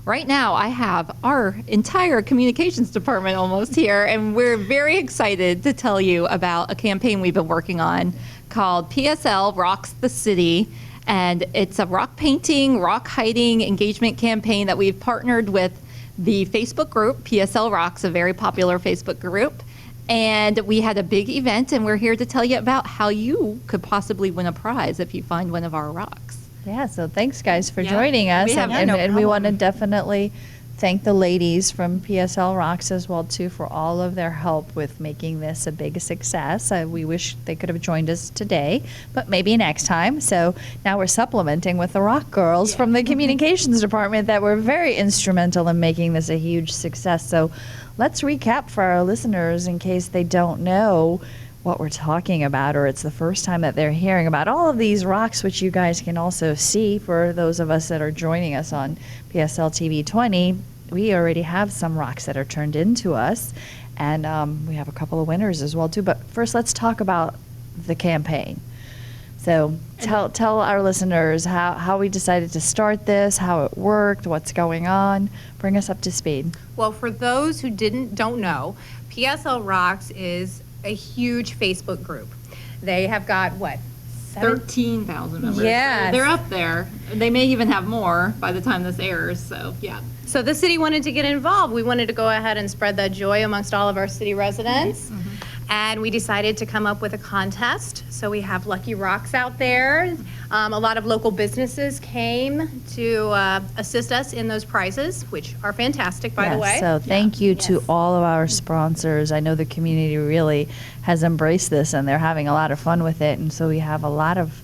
right now I have our entire communications department almost here, and we're very excited to tell you about a campaign we've been working on called PSL Rocks the City. And it's a rock painting, rock hiding engagement campaign that we've partnered with the Facebook group, PSL Rocks, a very popular Facebook group. And we had a big event, and we're here to tell you about how you could possibly win a prize if you find one of our rocks. Yeah, so thanks guys for joining us. We have and we want to definitely thank the ladies from PSL Rocks as well too for all of their help with making this a big success. We wish they could have joined us today, but maybe next time. So now we're supplementing with the Rock Girls from the communications department that were very instrumental in making this a huge success. So let's recap for our listeners in case they don't know what we're talking about, or it's the first time that they're hearing about all of these rocks, which you guys can also see for those of us that are joining us on PSL TV 20. We already have some rocks that are turned into us, and we have a couple of winners as well too. But first, let's talk about the campaign. So tell our listeners how we decided to start this, how it worked, what's going on. Bring us up to speed. Well, for those who don't know, PSL Rocks is a huge Facebook group. They have got, 13,000 members. Yes. They're up there. They may even have more by the time this airs, so yeah. So the city wanted to get involved. We wanted to go ahead and spread that joy amongst all of our city residents. Mm-hmm. And we decided to come up with a contest. So we have lucky rocks out there. A lot of local businesses came to assist us in those prizes, which are fantastic, by the way. So thank you to all of our sponsors. I know the community really has embraced this, and they're having a lot of fun with it. And so we have a lot of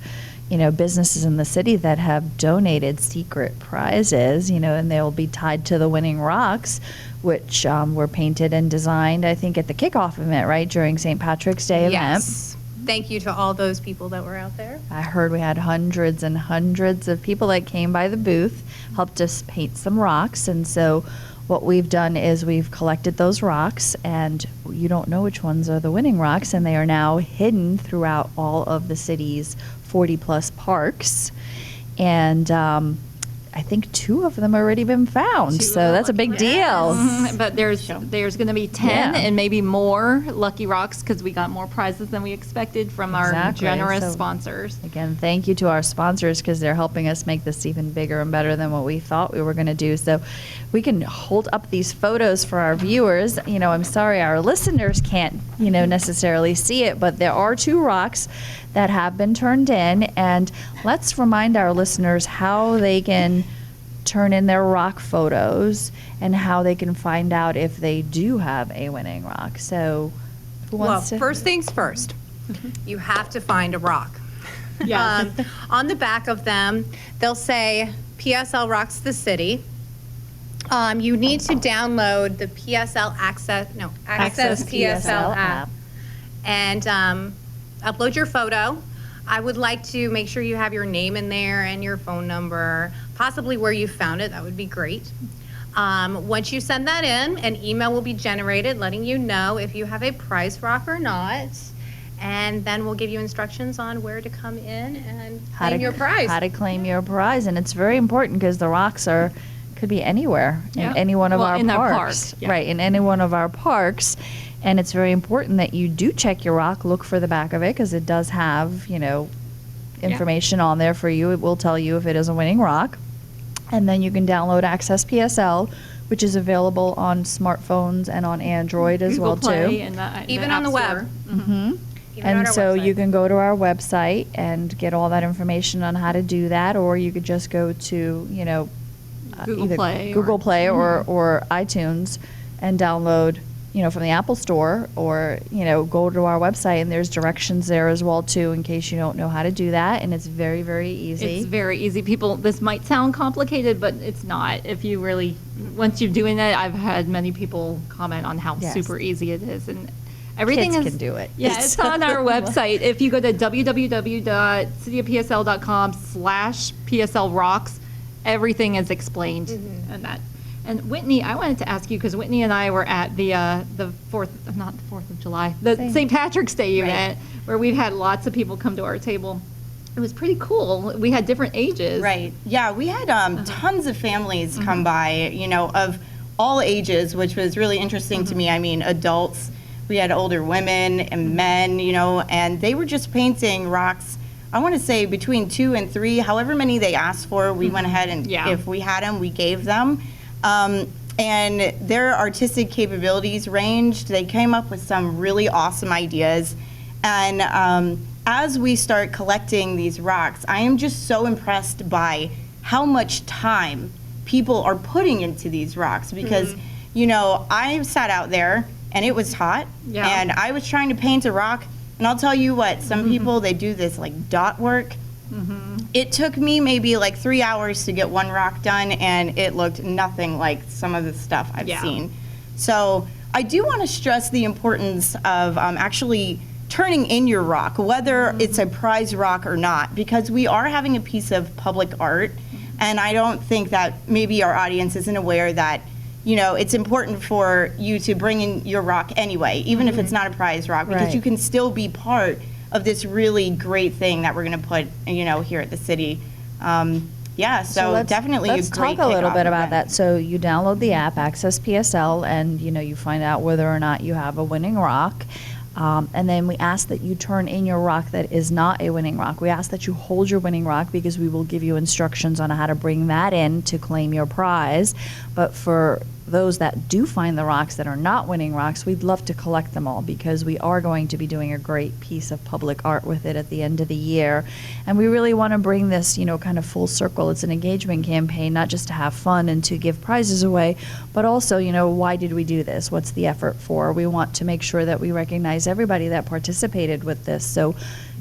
businesses in the city that have donated secret prizes, and they will be tied to the winning rocks, which were painted and designed, I think, at the kickoff event, right, during St. Patrick's Day event. Yes. Thank you to all those people that were out there. I heard we had hundreds and hundreds of people that came by the booth, helped us paint some rocks, and so what we've done is we've collected those rocks, and you don't know which ones are the winning rocks, and they are now hidden throughout all of the city's 40-plus parks, and I think 2 of them already been found, so that's a big deal. But there's going to be 10 and maybe more lucky rocks because we got more prizes than we expected from our generous sponsors. Again, thank you to our sponsors because they're helping us make this even bigger and better than what we thought we were going to do. So we can hold up these photos for our viewers. I'm sorry our listeners can't, necessarily see it, but there are 2 rocks that have been turned in, and let's remind our listeners how they can turn in their rock photos and how they can find out if they do have a winning rock. So first things first, you have to find a rock. Yeah. On the back of them, they'll say PSL Rocks the City. You need to download the Access PSL app and upload your photo. I would like to make sure you have your name in there and your phone number, possibly where you found it. That would be great. Once you send that in, an email will be generated letting you know if you have a prize rock or not. And then we'll give you instructions on where to come in and claim your prize. How to claim your prize. And it's very important because the rocks could be anywhere in any one of our parks. Right, in any one of our parks. And it's very important that you do check your rock, look for the back of it, because it does have, information on there for you. It will tell you if it is a winning rock. And then you can download Access PSL, which is available on smartphones and on Android as well, too. And even on the web. Mm-hmm. And so you can go to our website and get all that information on how to do that, or you could just go to, Google Play or iTunes and download from the Apple Store, or go to our website, and there's directions there as well too in case you don't know how to do that. And it's very, very easy. It's very easy. People, this might sound complicated, but it's not. If you really, once you're doing it, I've had many people comment on how super easy it is, and everything Kids can do it. Yeah, it's on our website. If you go to www.cityofpsl.com/PSL Rocks, everything is explained in that. And Whitney, I wanted to ask you, because Whitney and I were at the 4th, not the 4th of July, the St. Patrick's Day event, where we've had lots of people come to our table. It was pretty cool. We had different ages. Right. Yeah, we had tons of families come by, of all ages, which was really interesting to me. I mean, adults, we had older women and men, and they were just painting rocks. I want to say between 2 and 3, however many they asked for, we went ahead and if we had them, we gave them. And their artistic capabilities ranged. They came up with some really awesome ideas. And as we start collecting these rocks, I am just so impressed by how much time people are putting into these rocks because, I sat out there and it was hot and I was trying to paint a rock. And I'll tell you what, some people, they do this like dot work. It took me maybe like 3 hours to get one rock done, and it looked nothing like some of the stuff I've seen. So I do want to stress the importance of actually turning in your rock, whether it's a prize rock or not, because we are having a piece of public art, and I don't think that maybe our audience isn't aware that it's important for you to bring in your rock anyway, even if it's not a prize rock, because you can still be part of this really great thing that we're going to put, here at the city. So definitely let's a great talk a little kickoff bit about event. that. So you download the app, Access PSL, and you find out whether or not you have a winning rock. And then we ask that you turn in your rock that is not a winning rock. We ask that you hold your winning rock because we will give you instructions on how to bring that in to claim your prize. But for those that do find the rocks that are not winning rocks, we'd love to collect them all because we are going to be doing a great piece of public art with it at the end of the year. And we really want to bring this, kind of full circle. It's an engagement campaign, not just to have fun and to give prizes away, but also, why did we do this? What's the effort for? We want to make sure that we recognize everybody that participated with this. So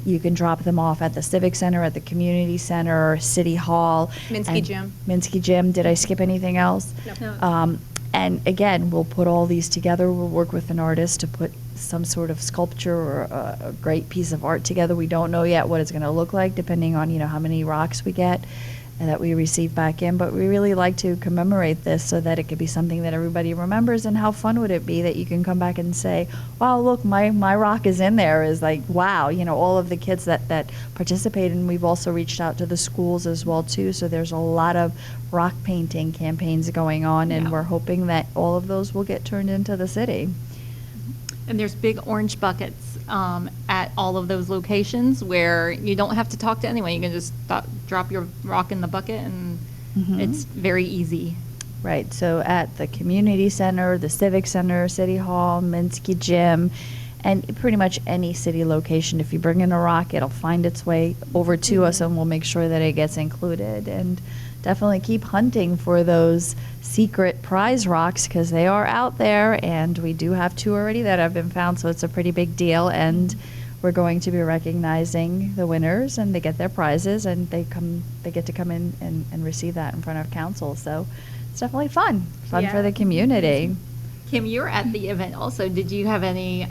you can drop them off at the Civic Center, at the Community Center, City Hall. Minsky Gym. Minsky Gym. Did I skip anything else? No. And again, we'll put all these together. We'll work with an artist to put some sort of sculpture or a great piece of art together. We don't know yet what it's going to look like, depending on how many rocks we get and that we receive back in. But we really like to commemorate this so that it could be something that everybody remembers. And how fun would it be that you can come back and say, "Wow, look, my rock is in there." Is like, wow, all of the kids that participate. And we've also reached out to the schools as well too. So there's a lot of rock painting campaigns going on, and we're hoping that all of those will get turned into the city. And there's big orange buckets at all of those locations where you don't have to talk to anyone. You can just drop your rock in the bucket, and it's very easy. Right. So at the Community Center, the Civic Center, City Hall, Minsky Gym, and pretty much any city location, if you bring in a rock, it'll find its way over to us, and we'll make sure that it gets included. And definitely keep hunting for those secret prize rocks because they are out there, and we do have 2 already that have been found, so it's a pretty big deal. And we're going to be recognizing the winners, and they get their prizes, and they get to come in and receive that in front of council. So it's definitely fun for the community. Kim, you were at the event also. Did you have any,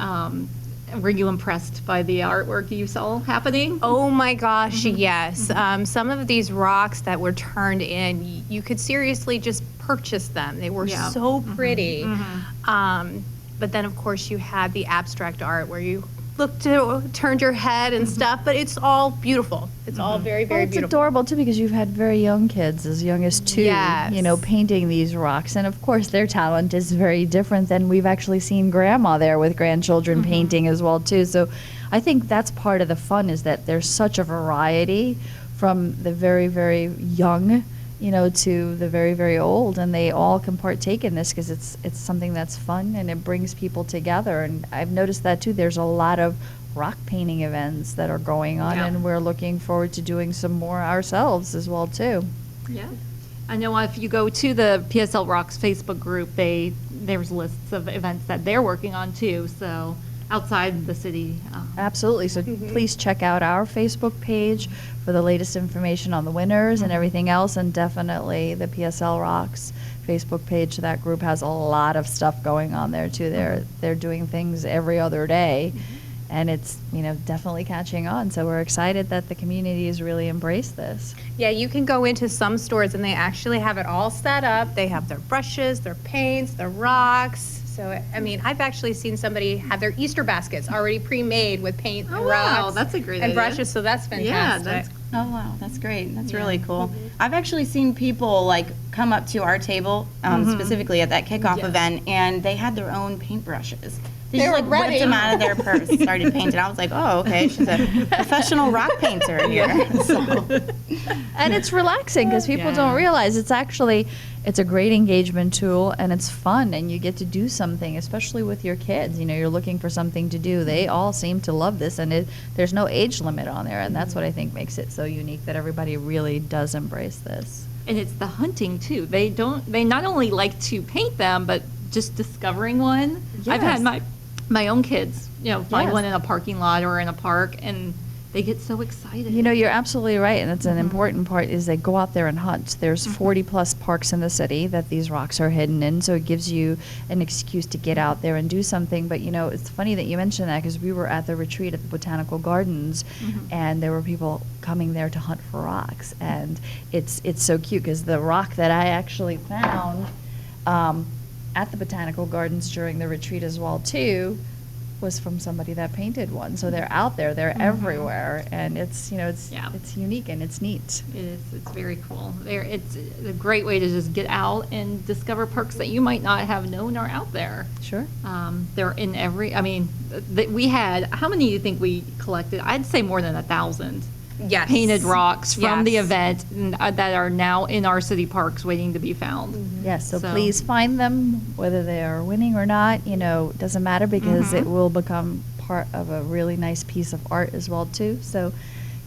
were you impressed by the artwork you saw happening? Oh my gosh, yes. Some of these rocks that were turned in, you could seriously just purchase them. They were so pretty. But then, of course, you had the abstract art where you turned your head and stuff, but it's all beautiful. It's all very, very it's beautiful. Adorable too because you've had very young kids, as young as 2, painting these rocks, and of course their talent is very different than we've actually seen grandma there with grandchildren painting as well too. So I think that's part of the fun is that there's such a variety from the very, very young to the very, very old, and they all can partake in this because it's something that's fun and it brings people together. And I've noticed that too. There's a lot of rock painting events that are going on, and we're looking forward to doing some more ourselves as well too. Yeah. I know if you go to the PSL Rocks Facebook group, there's lists of events that they're working on too, so outside the city. Absolutely. So please check out our Facebook page for the latest information on the winners and everything else, and definitely the PSL Rocks Facebook page. That group has a lot of stuff going on there too. They're doing things every other day, and it's definitely catching on. So we're excited that the community has really embraced this. Yeah, you can go into some stores and they actually have it all set up. They have their brushes, their paints, their rocks. So, I mean, I've actually seen somebody have their Easter baskets already pre-made with paint and rocks. Wow, that's a great and idea. brushes, so that's fantastic. Yeah, that's Oh, wow, that's great. That's really cool. I've actually seen people like come up to our table, specifically at that kickoff event, and they had their own paintbrushes. They just like whipped them out of their purse, started painting. I was like, oh, okay, she's a professional rock painter here. So. And it's relaxing because people don't realize it's a great engagement tool and it's fun and you get to do something, especially with your kids. You know, you're looking for something to do. They all seem to love this and there's no age limit on there. And that's what I think makes it so unique, that everybody really does embrace this. And it's the hunting too. They not only like to paint them, but just discovering one. I've had my own kids, find one in a parking lot or in a park, and they get so excited. You know, you're absolutely right, and it's an important part is they go out there and hunt. There's 40 plus parks in the city that these rocks are hidden in, so it gives you an excuse to get out there and do something. But, it's funny that you mentioned that because we were at the retreat at the Botanical Gardens, and there were people coming there to hunt for rocks. And it's so cute because the rock that I actually found at the Botanical Gardens during the retreat as well, too, was from somebody that painted one. So they're out there, they're everywhere, and it's unique and it's neat. It is. It's very cool. It's a great way to just get out and discover parks that you might not have known are out there. Sure. They're in we had, how many do you think we collected? I'd say more than 1,000. Yes. Painted rocks from the Yes. event that are now in our city parks waiting to be found. Yes, so please find them, whether they are winning or not, it doesn't matter because it will become part of a really nice piece of art as well too. So,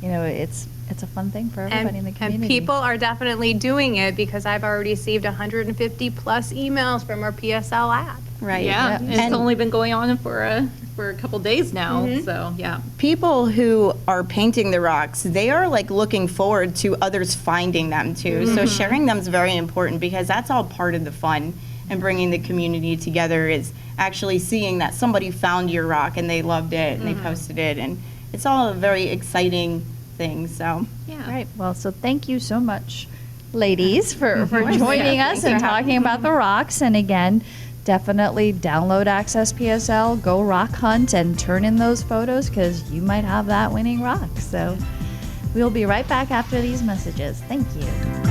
it's a fun thing for everybody in the community. And people are definitely doing it because I've already received 150 plus emails from our PSL app. Right. Yeah, Yep. it's only been going on for a couple days now. So yeah. People who are painting the rocks, they are like looking forward to others finding them too. So sharing them is very important because that's all part of the fun and bringing the community together is actually seeing that somebody found your rock and they loved it and they posted it, and it's all a very exciting thing. So Yeah. Right, well, so thank you so much, ladies, for joining Yeah, us thank and you. talking about the rocks. And again, definitely download Access PSL, go rock hunt, and turn in those photos because you might have that winning rock. So we'll be right back after these messages. Thank you.